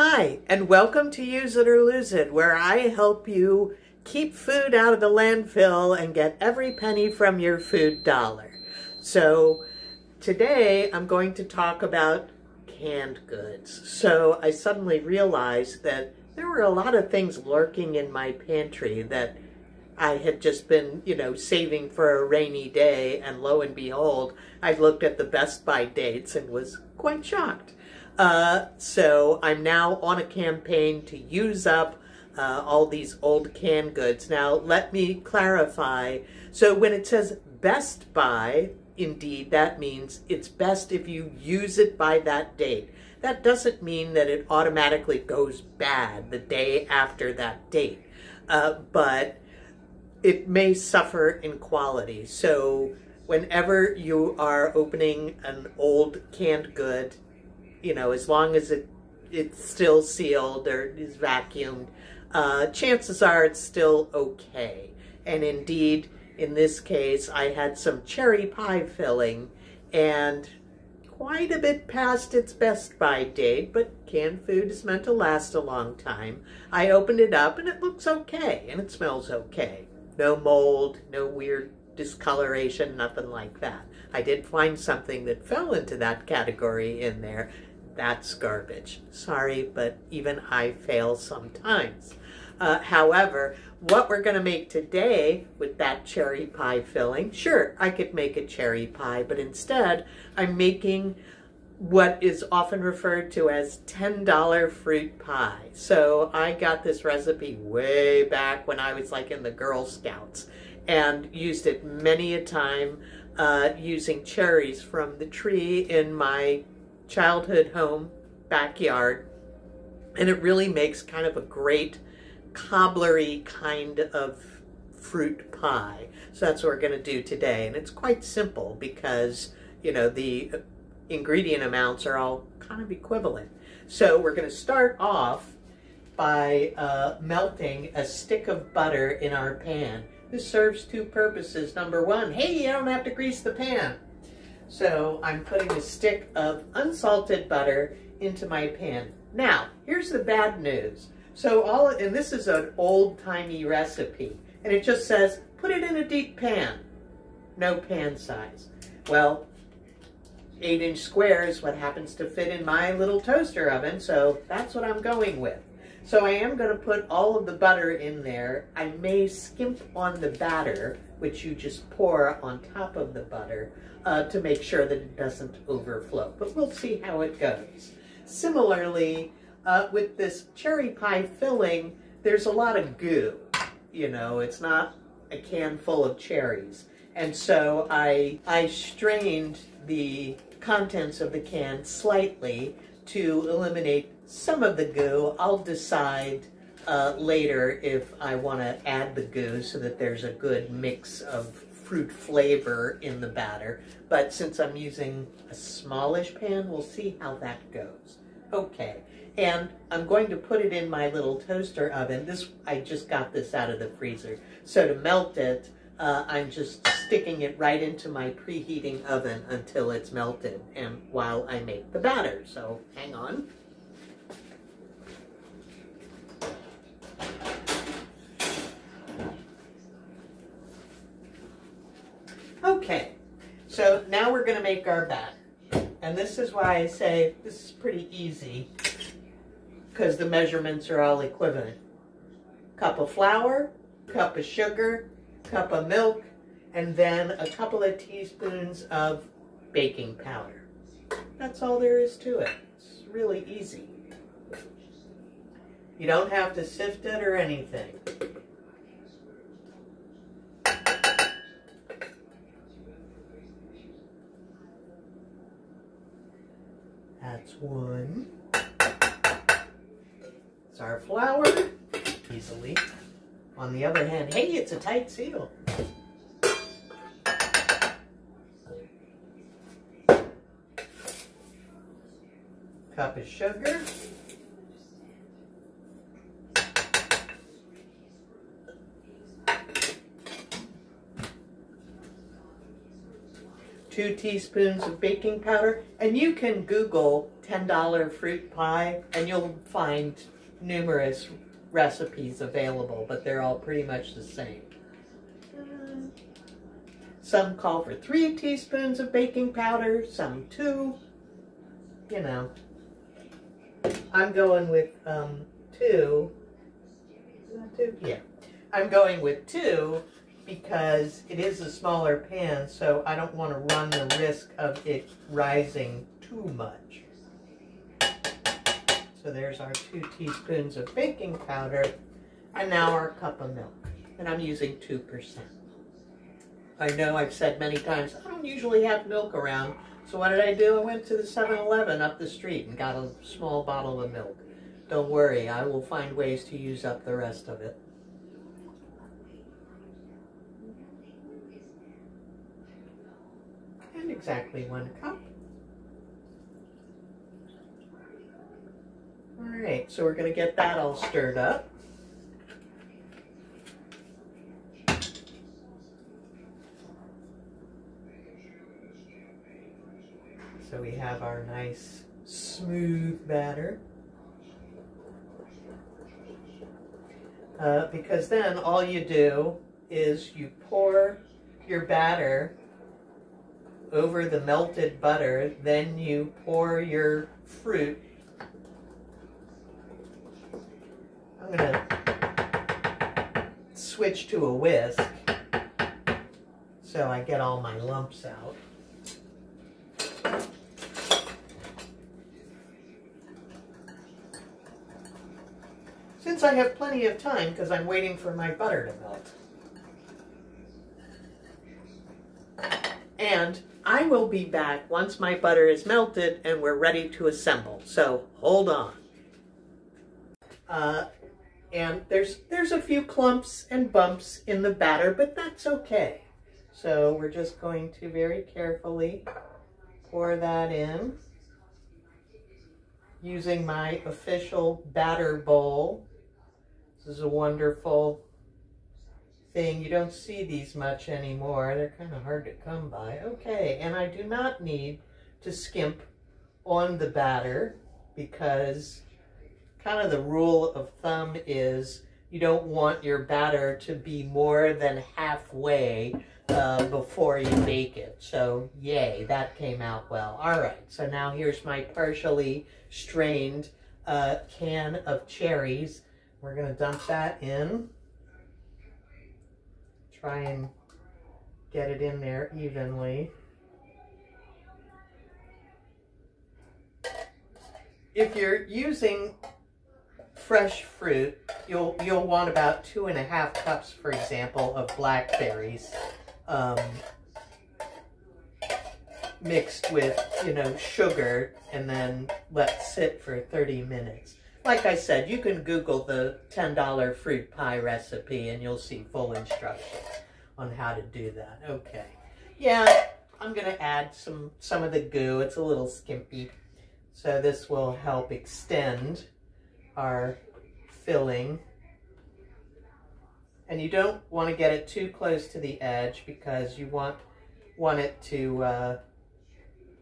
Hi, and welcome to Use It or Lose It, where I help you keep food out of the landfill and get every penny from your food dollar. So today I'm going to talk about canned goods. So I suddenly realized that there were a lot of things lurking in my pantry that I had just been, saving for a rainy day, and lo and behold, I looked at the Best By dates and was quite shocked. So I'm now on a campaign to use up all these old canned goods. Now, let me clarify. So when it says Best By, indeed, that means it's best if you use it by that date. That doesn't mean that it automatically goes bad the day after that date, but it may suffer in quality. So whenever you are opening an old canned good, as long as it's still sealed or is vacuumed, chances are it's still okay. And indeed, in this case, I had some cherry pie filling and quite a bit past its Best By date, but canned food is meant to last a long time. I opened it up and it looks okay and it smells okay. No mold, no weird discoloration, nothing like that. I did find something that fell into that category in there. That's garbage. Sorry, but even I fail sometimes. However, what we're going to make today with that cherry pie filling, sure, I could make a cherry pie, but instead I'm making what is often referred to as $10 fruit pie. So I got this recipe way back when I was like in the Girl Scouts and used it many a time using cherries from the tree in my childhood home backyard, and it really makes kind of a great cobblery kind of fruit pie. So that's what we're going to do today, and it's quite simple because the ingredient amounts are all kind of equivalent. So we're going to start off by melting a stick of butter in our pan. This serves two purposes. Number one, hey, you don't have to grease the pan. So I'm putting a stick of unsalted butter into my pan. Now, here's the bad news. So and this is an old-timey recipe, and it just says, put it in a deep pan. No pan size. Well, 8-inch square is what happens to fit in my little toaster oven, so that's what I'm going with. So I am going to put all of the butter in there. I may skimp on the batter, which you just pour on top of the butter, to make sure that it doesn't overflow. But we'll see how it goes. Similarly, with this cherry pie filling, there's a lot of goo. It's not a can full of cherries. And so I strained the contents of the can slightly to eliminate some of the goo. I'll decide later if I want to add the goo so that there's a good mix of fruit flavor in the batter. But since I'm using a smallish pan, we'll see how that goes. Okay, and I'm going to put it in my little toaster oven. I just got this out of the freezer. So to melt it, I'm just sticking it right into my preheating oven until it's melted, and while I make the batter. So hang on. Okay, so now we're going to make our batter. And this is why I say this is pretty easy, because the measurements are all equivalent. Cup of flour, cup of sugar, cup of milk, and then a couple of teaspoons of baking powder. That's all there is to it. It's really easy. You don't have to sift it or anything. That's one. It's our flour, easily. On the other hand, hey, it's a tight seal. Cup of sugar. 2 2 teaspoons of baking powder, and you can Google $10 fruit pie and you'll find numerous recipes available, but they're all pretty much the same. Some call for 3 teaspoons of baking powder, some 2, you know. I'm going with 2. Is that 2? Yeah. I'm going with 2 because it is a smaller pan, so I don't want to run the risk of it rising too much. So there's our 2 teaspoons of baking powder, and now our cup of milk. And I'm using 2%. I know I've said many times, I don't usually have milk around. So what did I do? I went to the 7-Eleven up the street and got a small bottle of milk. Don't worry, I will find ways to use up the rest of it. And exactly 1 cup. All right, so we're going to get that all stirred up. So we have our nice smooth batter. Because then all you do is you pour your batter over the melted butter, then you pour your fruit. I'm going to switch to a whisk so I get all my lumps out. Since I have plenty of time because I'm waiting for my butter to melt. And I will be back once my butter is melted and we're ready to assemble. So hold on. And there's a few clumps and bumps in the batter, but that's okay. So we're just going to very carefully pour that in using my official batter bowl. This is a wonderful thing. You don't see these much anymore. They're kind of hard to come by. Okay, and I do not need to skimp on the batter because kind of the rule of thumb is you don't want your batter to be more than halfway before you bake it. So yay, that came out well. All right, so now here's my partially strained can of cherries. We're going to dump that in. Try and get it in there evenly. If you're using fresh fruit, you'll want about 2.5 cups, for example, of blackberries mixed with, sugar, and then let sit for 30 minutes. Like I said, you can Google the $10 fruit pie recipe and you'll see full instructions on how to do that. Okay. Yeah, I'm going to add some of the goo. It's a little skimpy. So this will help extend our filling. And you don't want to get it too close to the edge because you want it to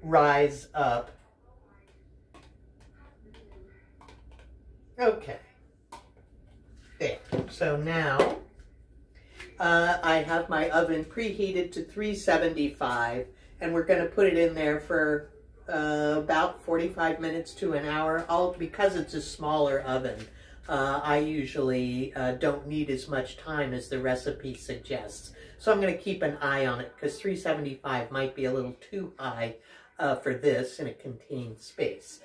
rise up. Okay, there. So now I have my oven preheated to 375 and we're going to put it in there for about 45 minutes to an hour. Because it's a smaller oven, I usually don't need as much time as the recipe suggests. So I'm going to keep an eye on it because 375 might be a little too high for this in a contained space.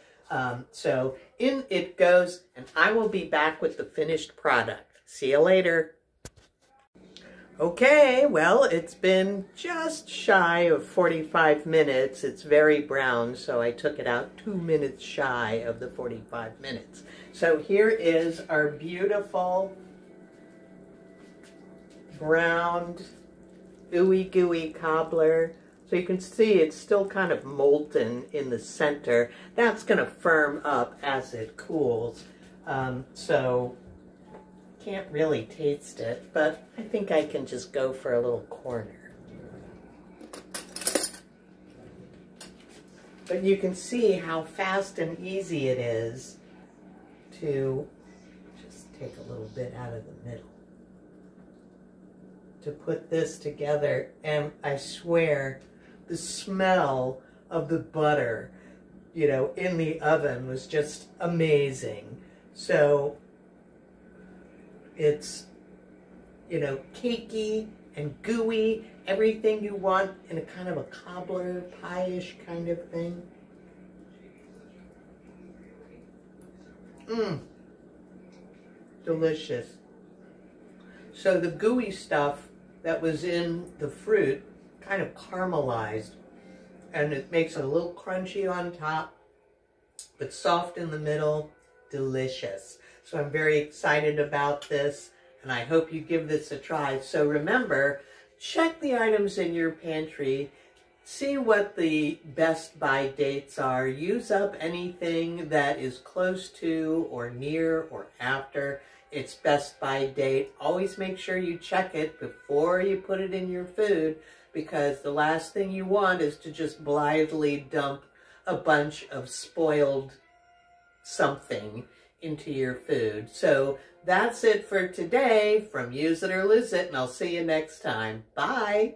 So in it goes, and I will be back with the finished product. See you later. Okay, well, it's been just shy of 45 minutes. It's very brown, so I took it out 2 minutes shy of the 45 minutes. So here is our beautiful browned ooey gooey cobbler. So you can see it's still kind of molten in the center. That's going to firm up as it cools. So can't really taste it, but I think I can just go for a little corner. But you can see how fast and easy it is to just take a little bit out of the middle to put this together. And I swear the smell of the butter, you know, in the oven was just amazing. So it's, you know, cakey and gooey, everything you want in a kind of a cobbler pie-ish kind of thing. Delicious. So the gooey stuff that was in the fruit kind of caramelized, and it makes it a little crunchy on top, but soft in the middle. Delicious. So I'm very excited about this, and I hope you give this a try. So remember, check the items in your pantry, see what the best buy dates are, use up anything that is close to or near or after its best buy date. Always make sure you check it before you put it in your food, because the last thing you want is to just blithely dump a bunch of spoiled something into your food. So that's it for today from Use It or Lose It, and I'll see you next time. Bye!